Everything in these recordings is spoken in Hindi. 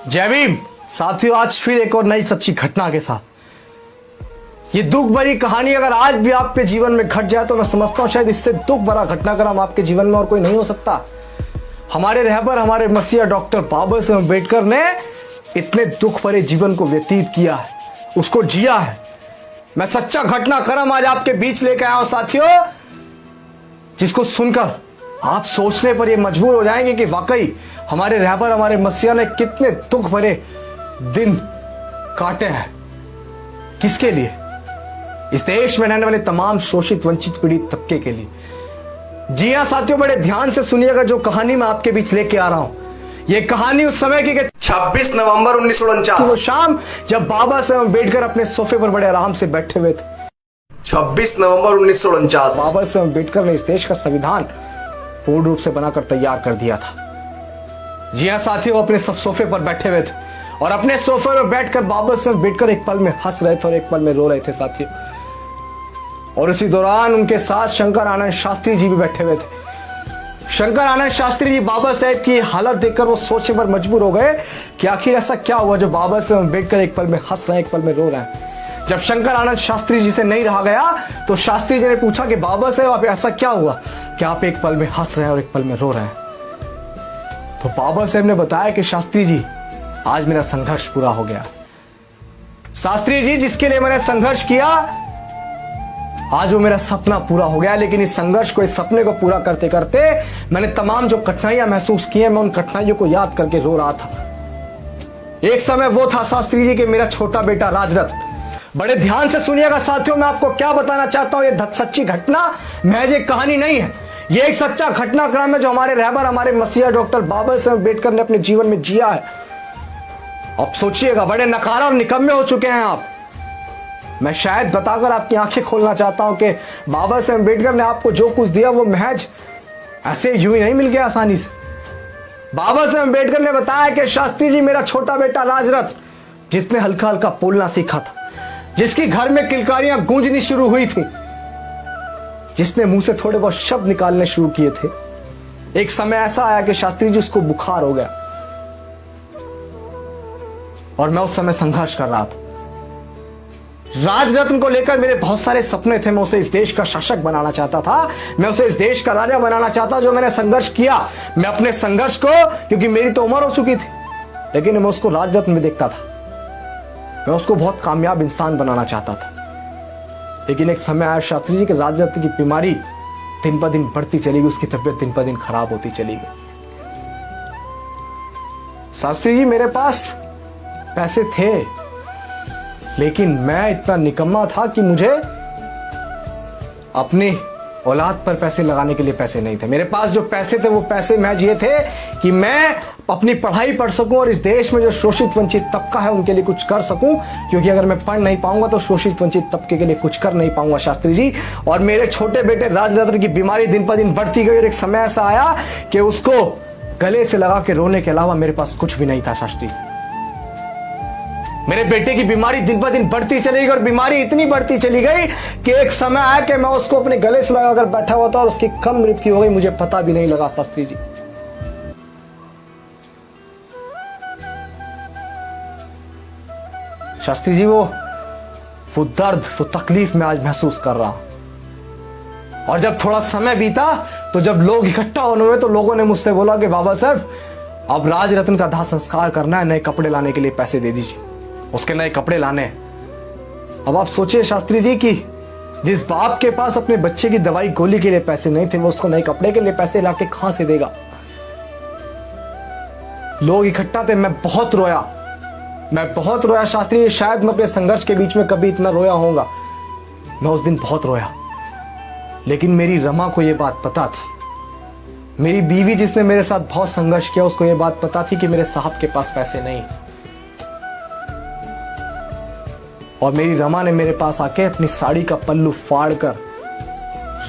जय भीम साथियों, आज फिर एक और नई सच्ची घटना के साथ। ये दुख भरी कहानी अगर आज भी आपके जीवन में घट जाए तो मैं समझता हूं शायद इससे दुख भरा घटनाक्रम आपके जीवन में और कोई नहीं हो सकता। हमारे रहबर, हमारे मसीहा डॉक्टर बाबा साहेब अम्बेडकर ने इतने दुख भरे जीवन को व्यतीत किया है, उसको जिया है। मैं सच्चा घटनाक्रम आज आपके बीच लेकर आया हूं साथियों, जिसको सुनकर आप सोचने पर ये मजबूर हो जाएंगे कि वाकई हमारे रहबर, हमारे मसीहा ने कितने दुख भरे दिन काटे हैं। किसके लिए? इस देश में रहने वाले तमाम शोषित, वंचित, पीड़ित तबके के लिए। जी हां साथियों, बड़े ध्यान से सुनिएगा जो कहानी मैं आपके बीच लेके आ रहा हूं। यह कहानी उस समय की 26 नवंबर 1949 वो शाम, जब बाबा साहेब अम्बेडकर अपने सोफे पर बड़े आराम से बैठे हुए थे। 26 नवंबर 1949 बाबा साहेब अम्बेडकर ने इस देश का संविधान पूर्ण रूप से बनाकर तैयार कर दिया था। जी हां साथियों, वो अपने सोफे पर बैठे हुए थे और अपने सोफे पर बैठकर बाबा साहेब अम्बेडकर एक पल में हंस रहे थे और एक पल में रो रहे थे साथियों। और उसी दौरान उनके साथ शंकर आनंद शास्त्री जी भी बैठे हुए थे। शंकर आनंद शास्त्री जी बाबा साहेब की हालत देखकर वो सोचने पर मजबूर हो गए कि आखिर ऐसा क्या हुआ जो बाबा साहेब अम्बेडकर एक पल में हंस रहे हैं, एक पल में रो रहे हैं। जब शंकर आनंद शास्त्री जी से नहीं रहा गया तो शास्त्री जी ने पूछा कि बाबा साहेब आप ऐसा क्या हुआ कि आप एक पल में हंस रहे हैं और एक पल में रो रहे हैं? तो बाबा साहेब ने बताया कि शास्त्री जी, आज मेरा संघर्ष पूरा हो गया। शास्त्री जी, जिसके लिए मैंने संघर्ष किया, आज वो मेरा सपना पूरा हो गया। लेकिन इस संघर्ष को, इस सपने को पूरा करते करते मैंने तमाम जो कठिनाइयां महसूस की हैं, मैं उन कठिनाइयों को याद करके रो रहा था। एक समय वो था शास्त्री जी के मेरा छोटा बेटा राजरत्न। बड़े ध्यान से सुनिएगा साथियों, मैं आपको क्या बताना चाहता हूं। ये सच्ची घटना महज एक कहानी नहीं है, ये एक सच्चा घटनाक्रम है जो हमारे रहबर, हमारे मसीहा डॉक्टर बाबा साहेब अम्बेडकर ने अपने जीवन में जिया है। अब सोचिएगा, बड़े नकारा और निकम्मे हो चुके हैं आप। मैं शायद बताकर आपकी आंखें खोलना चाहता हूं कि बाबा साहेब अम्बेडकर ने आपको जो कुछ दिया वो महज ऐसे यूं ही नहीं मिल गया आसानी से। बाबा साहेब अम्बेडकर ने बताया कि शास्त्री जी मेरा छोटा बेटा राजरत्न, जिसने हल्का हल्का बोलना सीखा था, जिसकी घर में किलकारियां गूंजनी शुरू हुई थी, जिसने मुंह से थोड़े बहुत शब्द निकालने शुरू किए थे, एक समय ऐसा आया कि शास्त्री जी उसको बुखार हो गया और मैं उस समय संघर्ष कर रहा था। राजरत्न को लेकर मेरे बहुत सारे सपने थे। मैं उसे इस देश का शासक बनाना चाहता था, मैं उसे इस देश का राजा बनाना चाहता। जो मैंने संघर्ष किया, मैं अपने संघर्ष को, क्योंकि मेरी तो उम्र हो चुकी थी, लेकिन मैं उसको राजरत्न में देखता था। मैं उसको बहुत कामयाब इंसान बनाना चाहता था। लेकिन एक समय आया शास्त्री जी के राजरत्न की बीमारी दिन ब दिन बढ़ती चली गई, उसकी तबीयत दिन ब दिन खराब होती चली गई। शास्त्री जी, मेरे पास पैसे थे, लेकिन मैं इतना निकम्मा था कि मुझे अपनी औलाद पर पैसे लगाने के लिए पैसे नहीं थे। मेरे पास जो पैसे थे वो पैसे महज ये थे कि मैं अपनी पढ़ाई पढ़ सकूं और इस देश में जो शोषित वंचित तबका है उनके लिए कुछ कर सकूं, क्योंकि अगर मैं पढ़ नहीं पाऊंगा तो शोषित वंचित तबके के लिए कुछ कर नहीं पाऊंगा शास्त्री जी। और मेरे छोटे बेटे राजरत्न की बीमारी दिन पर दिन बढ़ती गई और एक समय ऐसा आया कि उसको गले से लगा के रोने के अलावा मेरे पास कुछ भी नहीं था शास्त्री जी। मेरे बेटे की बीमारी दिन ब दिन बढ़ती चली गई और बीमारी इतनी बढ़ती चली गई कि एक समय आया कि मैं उसको अपने गले से लगाकर बैठा हुआ था और उसकी कब मृत्यु हो गई मुझे पता भी नहीं लगा शास्त्री जी। शास्त्री जी, वो दर्द, वो तकलीफ मैं आज महसूस कर रहा हूं। और जब थोड़ा समय बीता तो जब लोग इकट्ठा होने हुए तो लोगों ने मुझसे बोला कि बाबा साहब, अब राजरत्न का दाह संस्कार करना है, नए कपड़े लाने के लिए पैसे दे दीजिए, उसके नए कपड़े लाने। अब आप सोचिए शास्त्री जी कि जिस बाप के पास अपने बच्चे की दवाई गोली के लिए पैसे नहीं थे, वो उसको नए कपड़े के लिए पैसे लाके कहां से देगा? लोग इकट्ठा थे, मैं बहुत रोया शास्त्री जी। शायद मैं अपने संघर्ष के बीच में कभी इतना रोया होऊंगा। मैं उस दिन बहुत रोया, लेकिन मेरी रमा को यह बात पता थी, मेरी बीवी जिसने मेरे साथ बहुत संघर्ष किया, उसको यह बात पता थी कि मेरे साहब के पास पैसे नहीं। और मेरी रमा ने मेरे पास आके अपनी साड़ी का पल्लू फाड़कर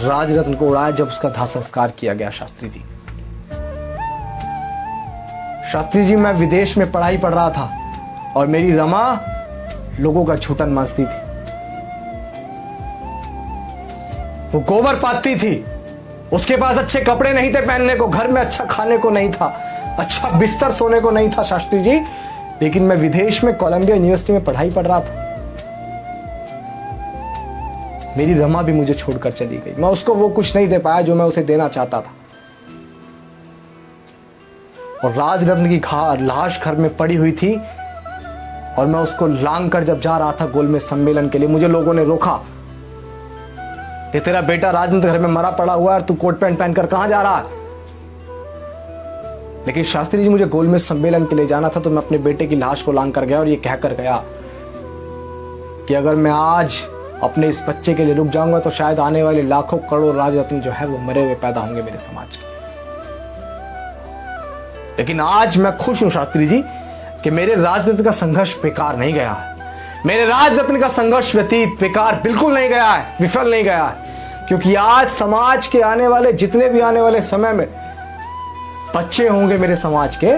राजरत्न को उड़ाया जब उसका दाह संस्कार किया गया शास्त्री जी। शास्त्री जी, मैं विदेश में पढ़ाई पढ़ रहा था और मेरी रमा लोगों का छूटन मांसती थी, वो गोबर पाती थी, उसके पास अच्छे कपड़े नहीं थे पहनने को, घर में अच्छा खाने को नहीं था, अच्छा बिस्तर सोने को नहीं था शास्त्री जी। लेकिन मैं विदेश में कोलंबिया यूनिवर्सिटी में पढ़ाई पढ़ रहा था। मेरी रमा भी मुझे छोड़कर चली गई। मैं उसको वो कुछ नहीं दे पाया जो मैं उसे देना चाहता था। और राजरत्न की लाश घर में पड़ी हुई थी और मैं उसको लांग कर जब जा रहा था गोलमेज सम्मेलन के लिए, मुझे लोगों ने रोका कि तेरा बेटा राजरत्न घर में मरा पड़ा हुआ है, तू कोट पैंट पहनकर कहां जा रहा है। लेकिन शास्त्री जी मुझे गोलमेज सम्मेलन के लिए जाना था, तो मैं अपने बेटे की लाश को लांग कर गया और ये कहकर गया कि अगर मैं आज अपने इस बच्चे के लिए रुक जाऊंगा तो शायद आने वाले लाखों करोड़ राजरत्न जो है वो मरे हुए पैदा होंगे मेरे समाज के। लेकिन आज मैं खुश हूं शास्त्री जी कि मेरे राजरत्न का संघर्ष बेकार नहीं गया है। मेरे राजरत्न का संघर्ष व्यतीत बेकार बिल्कुल नहीं गया है, विफल नहीं गया है। क्योंकि आज समाज के आने वाले जितने भी आने वाले समय में बच्चे होंगे मेरे समाज के,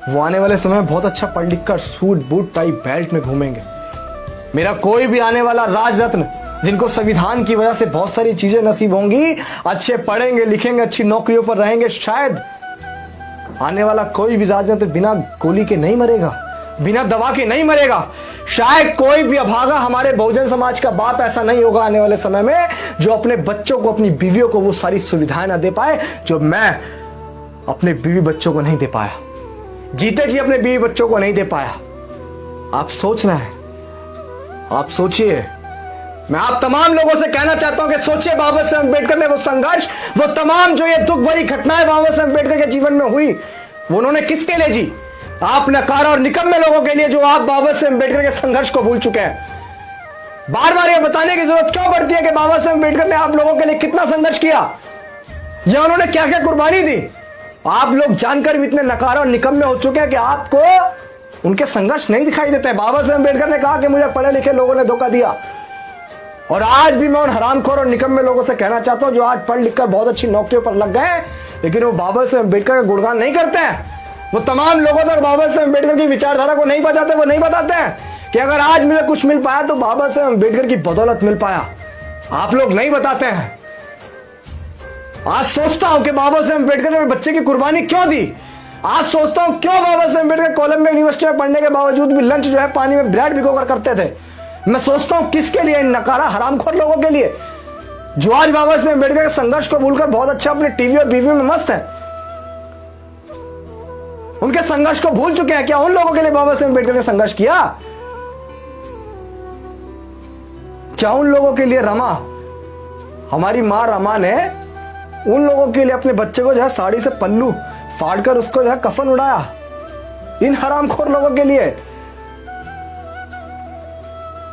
वो आने वाले समय में बहुत अच्छा पढ़ लिख कर सूट बूट टाई बेल्ट में घूमेंगे। मेरा कोई भी आने वाला राजरत्न जिनको संविधान की वजह से बहुत सारी चीजें नसीब होंगी, अच्छे पढ़ेंगे लिखेंगे, अच्छी नौकरियों पर रहेंगे, शायद आने वाला कोई भी राजरत्न बिना गोली के नहीं मरेगा, बिना दवा के नहीं मरेगा। शायद कोई भी अभागा हमारे बहुजन समाज का बाप ऐसा नहीं होगा आने वाले समय में जो अपने बच्चों को, अपनी बीवियों को वो सारी सुविधाएं ना दे पाए जो मैं अपने बीवी बच्चों को नहीं दे पाया, जीते जी अपने बीवी बच्चों को नहीं दे पाया। आप सोचना है, आप सोचिए। मैं आप तमाम लोगों से कहना चाहता हूं कि सोचिए, बाबा साहब अम्बेडकर ने वो संघर्ष, वो तमाम जो ये दुख भरी घटनाएं बाबा साहब अम्बेडकर के जीवन में हुई, वो उन्होंने किसके लिए जी? आप नकारा और निकम्मे लोगों के लिए जो आप बाबा साहब अम्बेडकर के संघर्ष को भूल चुके हैं। बार बार ये बताने की जरूरत क्यों पड़ती है कि बाबा साहब अम्बेडकर ने आप लोगों के लिए कितना संघर्ष किया या उन्होंने क्या क्या कुर्बानी दी? आप लोग जानकर भी इतने नकारा और निकम्मे हो चुके हैं कि आपको उनके संघर्ष नहीं दिखाई देते। बाबा साहब अम्बेडकर ने कहा कि मुझे पढ़े लिखे लोगों ने धोखा दिया, और आज भी मैं उन हरामखोर और निकम्मे लोगों से कहना चाहता हूं जो आज पढ़ लिख कर बहुत अच्छी नौकरियों पर लग गए लेकिन वो बाबा साहब अम्बेडकर का गुणगान नहीं करते हैं। वो तमाम लोगों तक बाबा साहब अम्बेडकर की विचारधारा को नहीं बताते। वो नहीं बताते हैं कि अगर आज मुझे कुछ मिल पाया तो बाबा साहब अम्बेडकर की बदौलत मिल पाया। आप लोग नहीं बताते हैं। आज सोचता हूं कि बाबा साहब अम्बेडकर ने बच्चे की कुर्बानी क्यों दी। आज सोचता हूं क्यों बाबा साहब अम्बेडकर कोलंबिया यूनिवर्सिटी में पढ़ने के बावजूद भी लंच जो है पानी में ब्रेड भिगोकर करते थे। मैं सोचता हूं किसके लिए? इन नकारा हरामखोर लोगों के लिए जो आज बाबा साहब अम्बेडकर के संघर्ष को भूलकर बहुत अच्छा अपने टीवी और बीवी में मस्त है। उनके संघर्ष को भूल चुके हैं क्या? उन लोगों के लिए बाबा साहब अम्बेडकर ने संघर्ष किया? क्या उन लोगों के लिए रमा, हमारी मां रमा ने उन लोगों के लिए अपने बच्चे को जो है साड़ी से पल्लू फाड़कर उसको जो है कफन उड़ाया? इन हरामखोर लोगों के लिए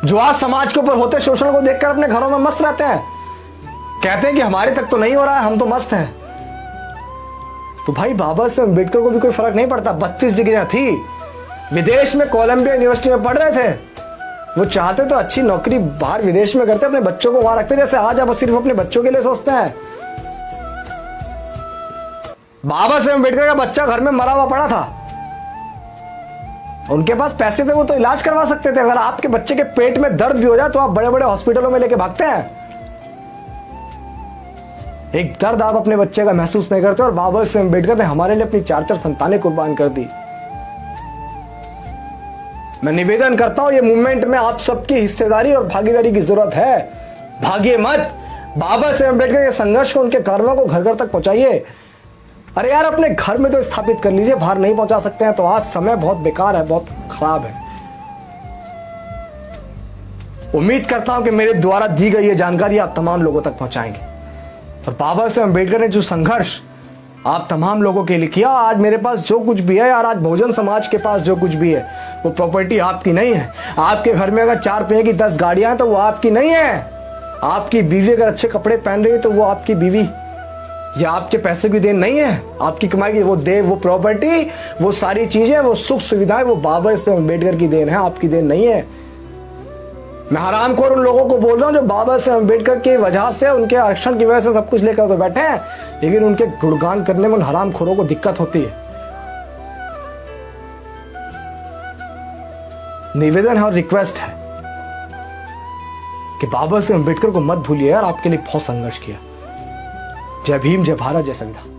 जो आज समाज के ऊपर होते शोषण को देखकर अपने घरों में मस्त रहते हैं, कहते हैं कि हमारे तक तो नहीं हो रहा है, हम तो मस्त हैं। तो भाई बाबा साहब अम्बेडकर को भी कोई फर्क नहीं पड़ता। 32 डिग्रियां थी, विदेश में कोलंबिया यूनिवर्सिटी में पढ़ रहे थे। वो चाहते तो अच्छी नौकरी बाहर विदेश में करते, अपने बच्चों को वहां रखते, जैसे आज आप सिर्फ अपने बच्चों के लिए सोचते हैं। बाबा साहब अम्बेडकर का बच्चा घर में मरा हुआ पड़ा था, उनके पास पैसे थे, वो तो इलाज करवा सकते थे। अगर आपके बच्चे के पेट में दर्द भी हो जाए तो आप बड़े बड़े हॉस्पिटलों में लेके भागते हैं। एक दर्द आप अपने बच्चे का महसूस नहीं करते। और बाबा साहब अम्बेडकर ने हमारे लिए अपनी 4 संतानें कुर्बान कर दी। मैं निवेदन करता हूं, ये मूवमेंट में आप सबकी हिस्सेदारी और भागीदारी की जरूरत है। भागिए मत, बाबा साहब अम्बेडकर के संघर्ष को, उनके कर्मों को घर घर तक पहुंचाइए। अरे यार, अपने घर में तो स्थापित कर लीजिए, बाहर नहीं पहुंचा सकते हैं तो आज समय बहुत बेकार है, बहुत खराब है। उम्मीद करता हूं कि मेरे द्वारा दी गई ये जानकारी आप तमाम लोगों तक पहुंचाएंगे। और बाबा साहब अम्बेडकर ने जो संघर्ष आप तमाम लोगों के लिए किया, आज मेरे पास जो कुछ भी है यार, आज बहुजन समाज के पास जो कुछ भी है वो प्रॉपर्टी आपकी नहीं है। आपके घर में अगर 4 पहिए की 10 गाड़ियां हैं तो वो आपकी नहीं है। आपकी बीवी अगर अच्छे कपड़े पहन रही है तो वो आपकी बीवी या आपके पैसे की देन नहीं है, आपकी कमाई की वो वो प्रॉपर्टी, वो सारी चीजें, वो सुख सुविधाएं, वो बाबा साहब अम्बेडकर की देन है, आपकी देन नहीं है। मैं हरामखोर उन लोगों को बोल रहा हूं जो बाबा साहब अम्बेडकर की वजह से, उनके आरक्षण की वजह से सब कुछ लेकर तो बैठे हैं, लेकिन उनके गुणगान करने में उन हरामखोरों को दिक्कत होती है। निवेदन है और रिक्वेस्ट है कि बाबा साहब अम्बेडकर को मत भूलिए यार, आपके लिए बहुत संघर्ष किया। जय भीम, जय भारत, जय संविधान।